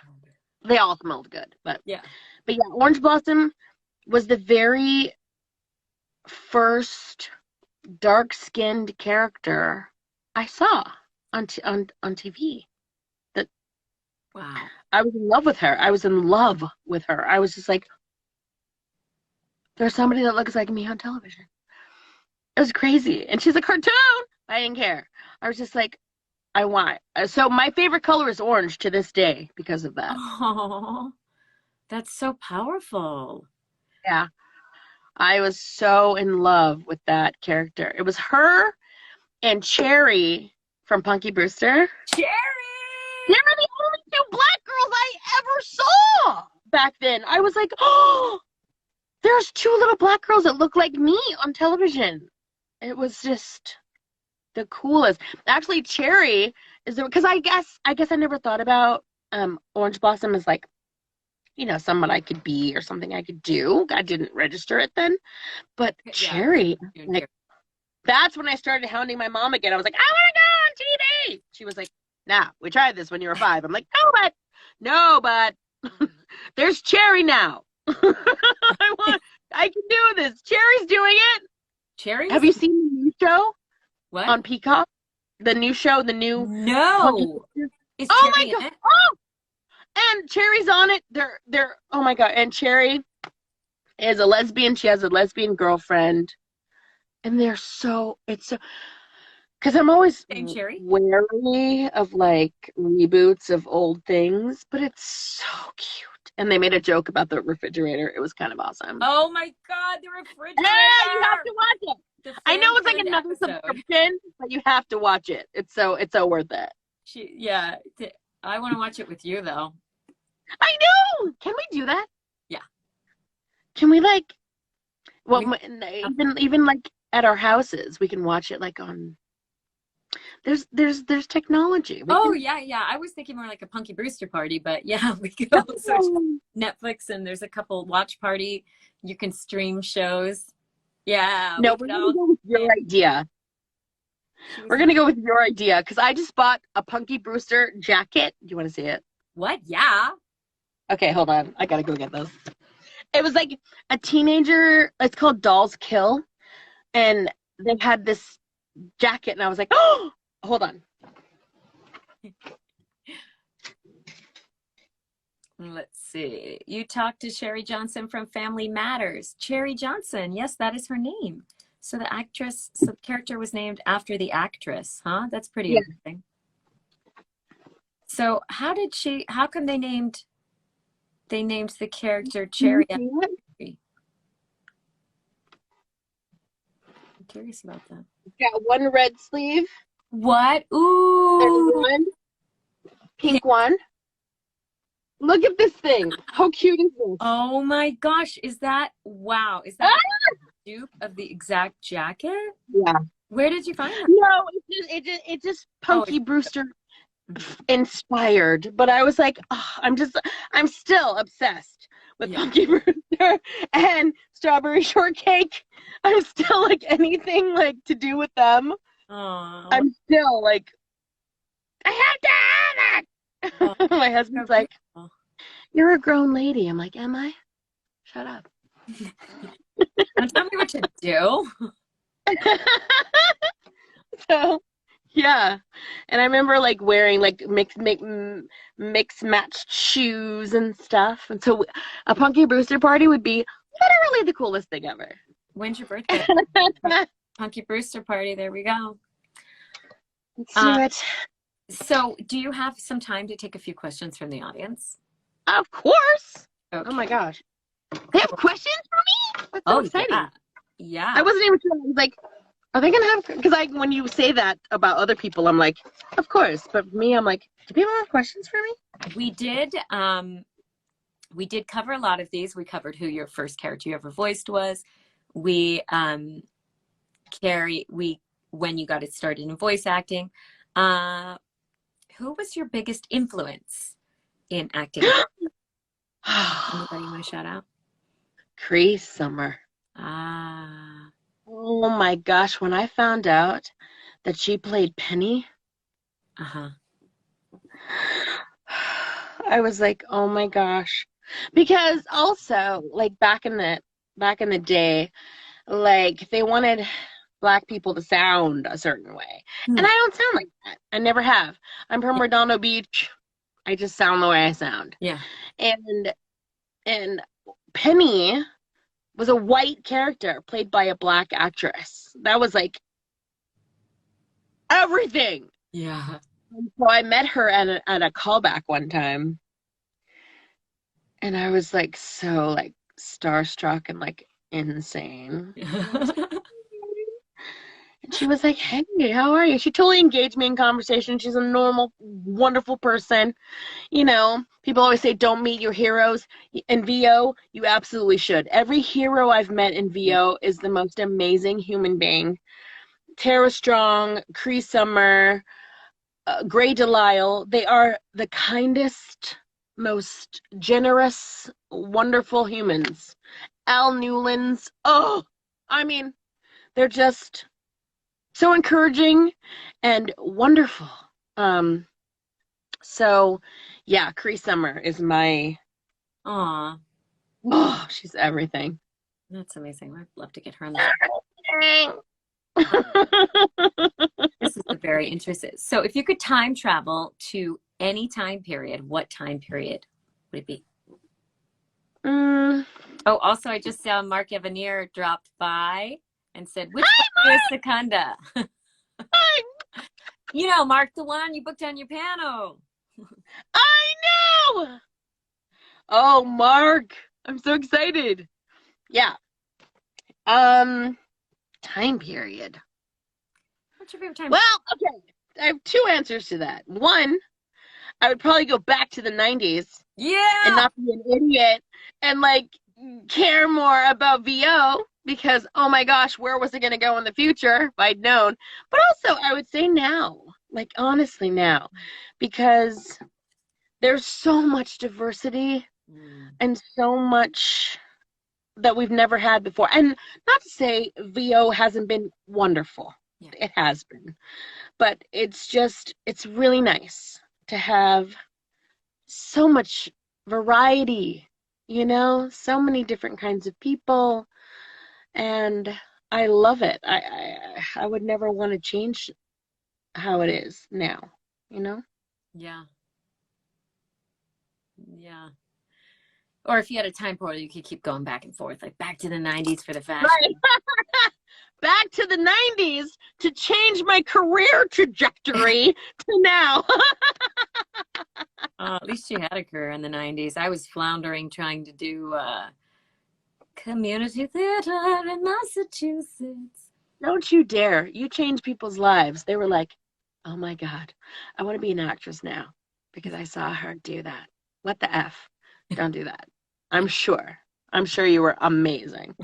They all smelled good, but yeah, Orange Blossom was the very first dark-skinned character I saw on TV. That wow. I was in love with her. I was just like, there's somebody that looks like me on television. It was crazy, and she's a cartoon. I didn't care. I was just like, I want. So my favorite color is orange to this day because of that. Oh, that's so powerful. Yeah. I was so in love with that character. It was her and Cherry from Punky Brewster. Cherry! They were the only two black girls I ever saw back then. I was like, oh, there's two little black girls that look like me on television. It was just the coolest. Actually, Cherry is there because I guess I never thought about Orange Blossom as like, you know, someone I could be or something I could do. I didn't register it then. But Yeah. Cherry, like, that's when I started hounding my mom again. I was like, I want to go on TV. She was like, nah, we tried this when you were 5. I'm like, no, but there's Cherry now. I can do this. Cherry's doing it. Cherry? Have you seen the new show? What? On Peacock? The new show, the new... No. Is oh Cherry my in God. it? Oh! And Cherry's on it. They're oh my God. And Cherry is a lesbian. She has a lesbian girlfriend. And it's so because I'm always wary of like reboots of old things, but it's so cute. And they made a joke about the refrigerator. It was kind of awesome. Oh my God, the refrigerator! Yeah, you have to watch it. I know it's like another subscription, but you have to watch it. It's so worth it. I want to watch it with you though. I know. Can we do that? Yeah. Can we like? Well, even like at our houses, we can watch it like on. There's technology. Yeah. I was thinking more like a Punky Brewster party, but yeah, we could also search Netflix and there's a couple watch party. You can stream shows. Yeah. No, we're gonna go with your idea. We're gonna go with your idea because I just bought a Punky Brewster jacket. Do you want to see it? What? Yeah. Okay, hold on. I gotta go get those. It was like a teenager. It's called Dolls Kill, and they had this jacket, and I was like, oh, hold on. Let's see. You talked to Sherry Johnson from Family Matters. Cherry Johnson. Yes, that is her name. So the character was named after the actress, huh? That's pretty interesting. So how come they named the character Cherry? I'm curious about that. Got one red sleeve. What? Ooh. And one pink one. Look at this thing. How cute is this? Oh my gosh. Is that a dupe of the exact jacket? Yeah. Where did you find that? No, it's just Punky Brewster inspired. But I was like, I'm still obsessed with Punky Brewster and Strawberry Shortcake. I'm still like anything like to do with them. Aww. I'm still like, I have to have it. My husband's like, you're a grown lady. I'm like, am I? Shut up. Don't tell me what to do. So, yeah. And I remember like wearing like mix matched shoes and stuff. And so a Punky Brewster party would be literally the coolest thing ever. When's your birthday? Punky Brewster party. There we go. Let's do it. So do you have some time to take a few questions from the audience? Of course. Okay. Oh my gosh. They have questions for me? That's so exciting. Yeah. I wasn't even sure. I was like, are they going to have, because when you say that about other people, I'm like, of course. But for me, I'm like, do people have questions for me? We did cover a lot of these. We covered who your first character you ever voiced was. We, when you got it started in voice acting. Who was your biggest influence in acting? Anybody you want to shout out? Cree Summer. Oh my gosh, when I found out that she played Penny, I was like, oh my gosh. Because also, like back in the day, like they wanted Black people to sound a certain way. And I don't sound like that. I never have. I'm from Redondo Beach. I just sound the way I sound. Yeah. And Penny was a white character played by a Black actress. That was like everything. Yeah. So I met her at a callback one time. And I was like so like starstruck and like insane. And she was like, hey, how are you? She totally engaged me in conversation. She's a normal, wonderful person. You know, people always say don't meet your heroes. In VO, you absolutely should. Every hero I've met in VO is the most amazing human being. Tara Strong, Cree Summer, Gray Delisle, they are the kindest, most generous, wonderful humans. Al Newlands, I mean, they're just so encouraging and wonderful. So yeah, Cree Summer is my she's everything. That's amazing. I'd love to get her on the This is very interesting. So if you could time travel to any time period, what time period would it be? Oh, also I just saw Mark Evanier dropped by and said, which one is Secunda? You know, Mark, the one you booked on your panel. I know! Oh, Mark, I'm so excited. Yeah. Time period. What's your favorite time? Well, okay. I have two answers to that. One, I would probably go back to the 90s. Yeah. And not be an idiot and like care more about VO because, oh my gosh, where was it going to go in the future if I'd known? But also, I would say now, like honestly now, because there's so much diversity and so much that we've never had before. And not to say VO hasn't been wonderful. Yeah. It has been. But it's really nice to have so much variety, you know, so many different kinds of people. And I love it. I would never want to change how it is now, you know? Yeah. Yeah. Or if you had a time portal, you could keep going back and forth, like back to the 90s for the fashion. Right. Back to the 90s to change my career trajectory to now. At least you had a career in the 90s. I was floundering trying to do community theater in Massachusetts. Don't you dare. You changed people's lives. They were like, oh my God, I want to be an actress now because I saw her do that. What the F? Don't do that. I'm sure you were amazing.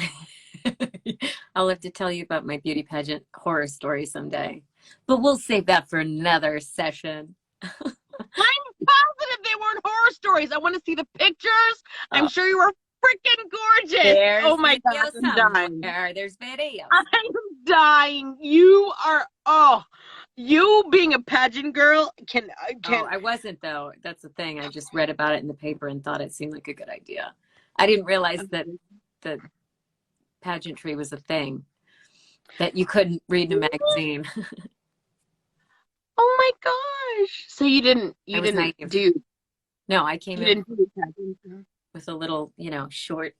I'll have to tell you about my beauty pageant horror story someday. But we'll save that for another session. I'm positive they weren't horror stories. I want to see the pictures. I'm sure you were freaking gorgeous. There's oh my God, I'm dying. There's video. I'm dying. You being a pageant girl can. Oh, I wasn't though. That's the thing. I just read about it in the paper and thought it seemed like a good idea. I didn't realize that the pageantry was a thing. that you couldn't read in a magazine. Oh my gosh. So you didn't I was naive. do No, I came you in didn't do pageants? with a little, shorter,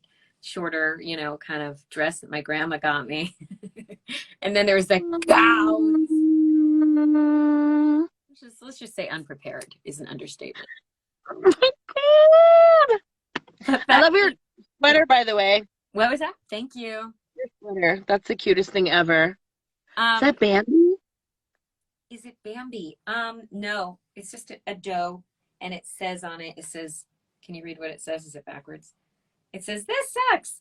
kind of dress that my grandma got me. And then there was like gowns. Let's just say unprepared is an understatement. Oh my God. I love your sweater, by the way. What was that? Thank you. Your sweater. That's the cutest thing ever. Is that Bambi? Is it Bambi? No, it's just a doe, and it says on it, can you read what it says? Is it backwards? It says, "This sucks."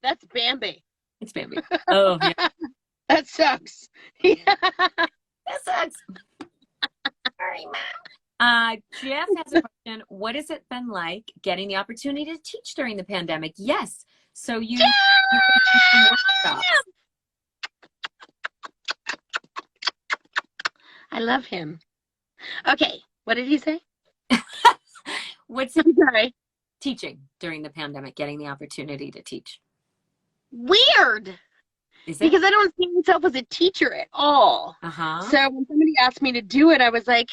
That's Bambi. It's Bambi. Oh, yeah. That sucks. Yeah. That sucks. Sorry, Mom. Jeff has a question. What has it been like getting the opportunity to teach during the pandemic? Yes. So you've been teaching workshops. I love him. Okay. What did he say? What's it Sorry. teaching during the pandemic, getting the opportunity to teach? Weird. Is it? Because I don't see myself as a teacher at all. Uh-huh. So when somebody asked me to do it, I was like,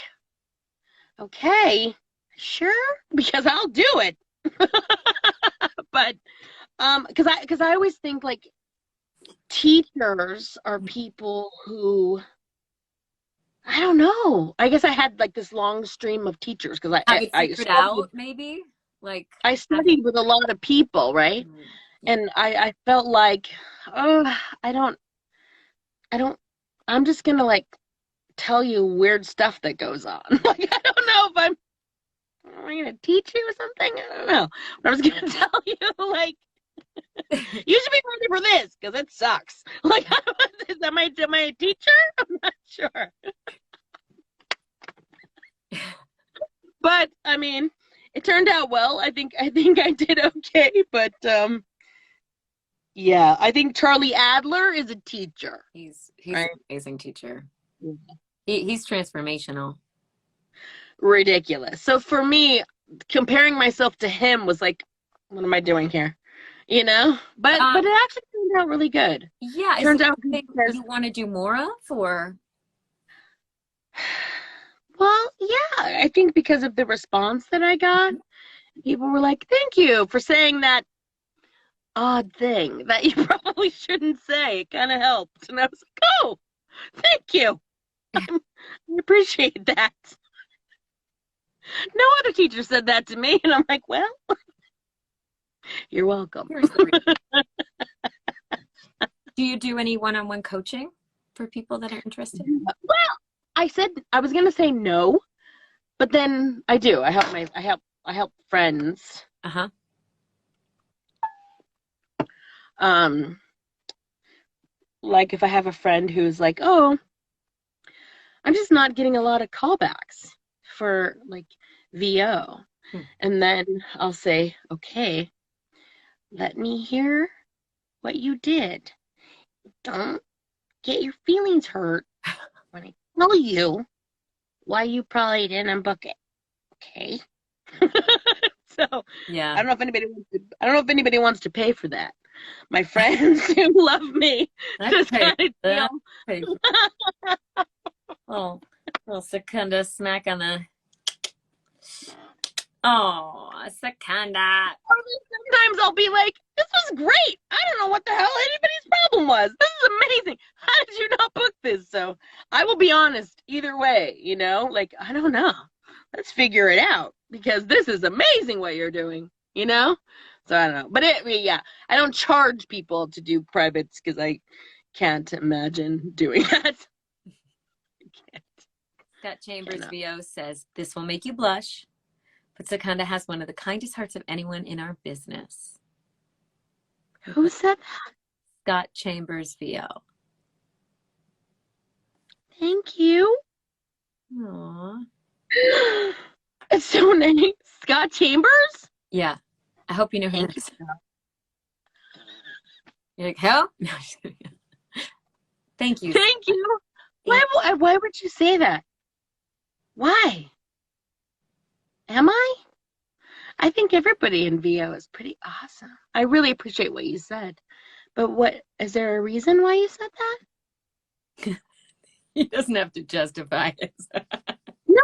okay, sure, because I'll do it. But because I always think like teachers are people who, I don't know. I guess I had like this long stream of teachers because I figured out maybe like I studied with a lot of people, right? Mm-hmm. And I felt like, oh, I'm just gonna like tell you weird stuff that goes on. Like I don't know if am I gonna teach you something? I don't know. But I was gonna tell you like you should be ready for this because it sucks. Like am I a teacher? I'm not sure. But I mean, it turned out well. I think I did okay, but yeah, I think Charlie Adler is a teacher. He's right? an amazing teacher. Yeah. He's transformational. Ridiculous. So for me, comparing myself to him was like, what am I doing here? You know? But it actually turned out really good. Yeah. Turns out you want to do more of, or? Well, yeah, I think because of the response that I got, people were like, thank you for saying that odd thing that you probably shouldn't say. It kind of helped. And I was like, oh, thank you. I appreciate that. No other teacher said that to me. And I'm like, well, you're welcome. Do you do any one-on-one coaching for people that are interested? Well, I said I was gonna say no, but then I do. I help friends. Uh-huh. Like if I have a friend who's like, oh, I'm just not getting a lot of callbacks for like VO. And then I'll say, okay, let me hear what you did. Don't get your feelings hurt when I tell you why you probably didn't book it. Okay. So yeah, I don't know if anybody wants to pay for that. My friends who love me just kind of feel. Oh, little Secunda smack on the. Oh, Secunda. Sometimes I'll be like, this was great. I don't know what the hell anybody's problem was. This is amazing. How did you not book this? So I will be honest either way, you know, like, I don't know. Let's figure it out because this is amazing what you're doing, you know? So I don't know. But yeah, I don't charge people to do privates because I can't imagine doing that. Scott Chambers VO says, this will make you blush, but Secunda has one of the kindest hearts of anyone in our business. Who said that? Scott Chambers VO. Thank you. Aww. It's so nice. Scott Chambers? Yeah. I hope you know who that is. You're like, hell? No, thank you. Thank you. Why would you say that? Why? Am I? I think everybody in VO is pretty awesome. I really appreciate what you said. But what, is there a reason why you said that? He doesn't have to justify it. No,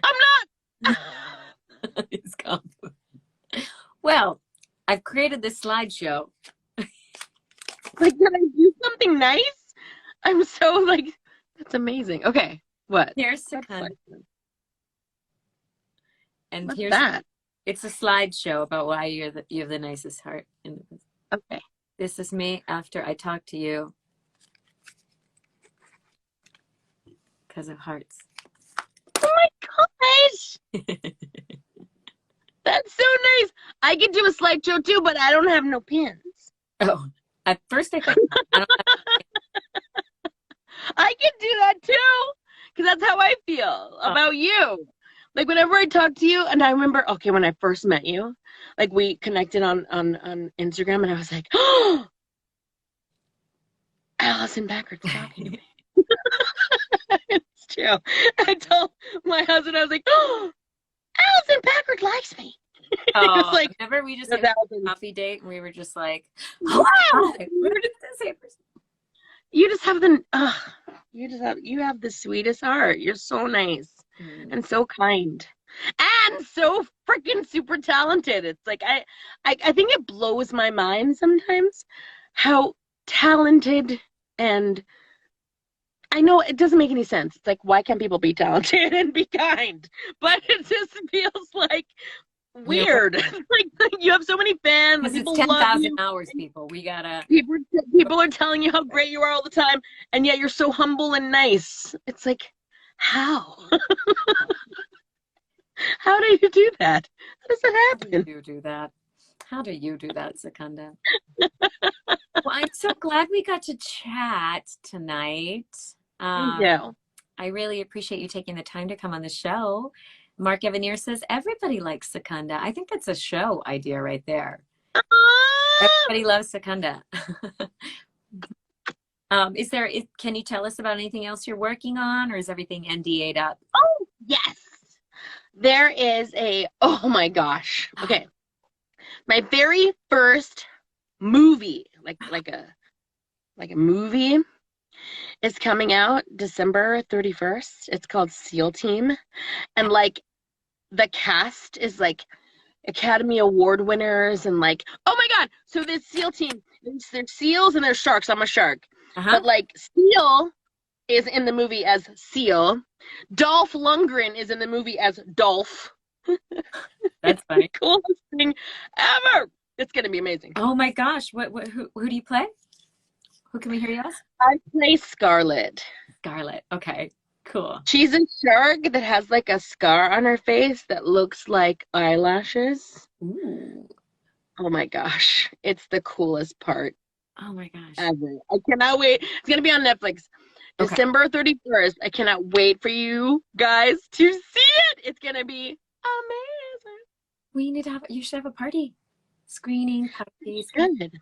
I'm not. He's confident. Well, I've created this slideshow. Like, did I do something nice? I'm so like, that's amazing. Okay, what? Here's That's Secunda. fun. And What's here's that? it's a slideshow about why you have the nicest heart in the business. Okay. This is me after I talk to you because of hearts. Oh my gosh! That's so nice. I could do a slideshow too, but I don't have no pins. Oh, at first I thought I don't I can do that too, because that's how I feel about you. Like whenever I talk to you, and I remember, okay, when I first met you, like we connected on Instagram, and I was like, oh, Alicyn Packard's talking to me. It's true. I told my husband, I was like, oh, Alicyn Packard likes me. Oh, It was like, remember we just that's had a Alicyn. coffee date and we were just like, Wow! oh, where did this happen? You just have you have the sweetest heart. You're so nice and so kind and so freaking super talented. It's like I think it blows my mind sometimes how talented, and I know it doesn't make any sense. It's like, why can't people be talented and be kind? But it just feels like weird. Like you have so many fans. Because People it's love 10,000 you. hours, people. We gotta. People are telling you how great you are all the time, and yet you're so humble and nice. It's like, how? How do you do that? How does that How happen? do you do that? How do you do that, Secunda? Well, I'm so glad we got to chat tonight. Thank you. I really appreciate you taking the time to come on the show. Mark Evanier says, everybody likes Secunda. I think that's a show idea right there. Everybody loves Secunda. Can you tell us about anything else you're working on, or is everything NDA'd up? Oh, yes. There is oh my gosh. Okay. My very first movie, like a movie, is coming out December 31st. It's called SEAL Team. And like the cast is like Academy Award winners, and like, oh my God. So this SEAL team, there's seals and there's sharks. I'm a shark. But like Seal is in the movie as Seal. Dolph Lundgren is in the movie as Dolph. That's funny. Coolest thing ever. It's gonna be amazing. Oh my gosh. Who do you play? Who can we hear you as? I play Scarlet. Scarlet. Okay. Cool. She's a shark that has like a scar on her face that looks like eyelashes. Ooh. Oh my gosh. It's the coolest part Oh my gosh. ever. I cannot wait. It's going to be on Netflix. Okay. December 31st. I cannot wait for you guys to see it. It's going to be amazing. You should have a party. Screening, party. Good.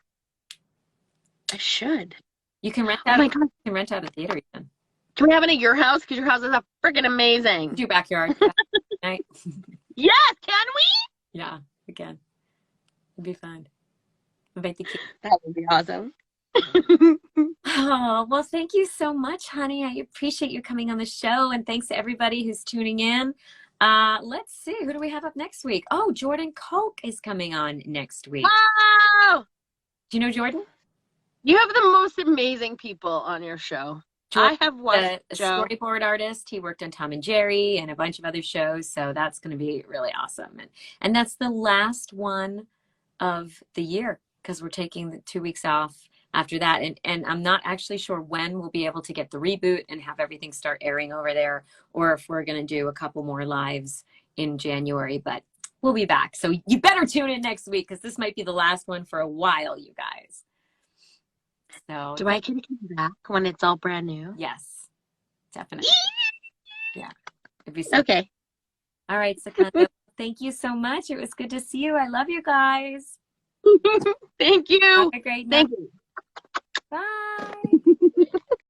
I should. You can rent Oh out. my God. You can rent out a theater even. Can we have it at your house? Because your house is freaking amazing. Do your backyard. Night. Yes, can we? Yeah, we can. It'd be fun. Invite the kids. That would be awesome. Oh, well, thank you so much, honey. I appreciate you coming on the show, and thanks to everybody who's tuning in. Let's see, who do we have up next week? Oh, Jordan Koch is coming on next week. Wow! Do you know Jordan? You have the most amazing people on your show. I have watched a storyboard artist. He worked on Tom and Jerry and a bunch of other shows, so that's going to be really awesome. And that's the last one of the year, because we're taking the 2 weeks off after that. And I'm not actually sure when we'll be able to get the reboot and have everything start airing over there, or if we're going to do a couple more lives in January, but we'll be back. So you better tune in next week, because this might be the last one for a while, you guys. So do I get to come back when it's all brand new? Yes, definitely. Yeah. It'd be so Okay. All right, Secunda. Thank you so much. It was good to see you. I love you guys. Thank you. Have a great night. Thank you. Bye.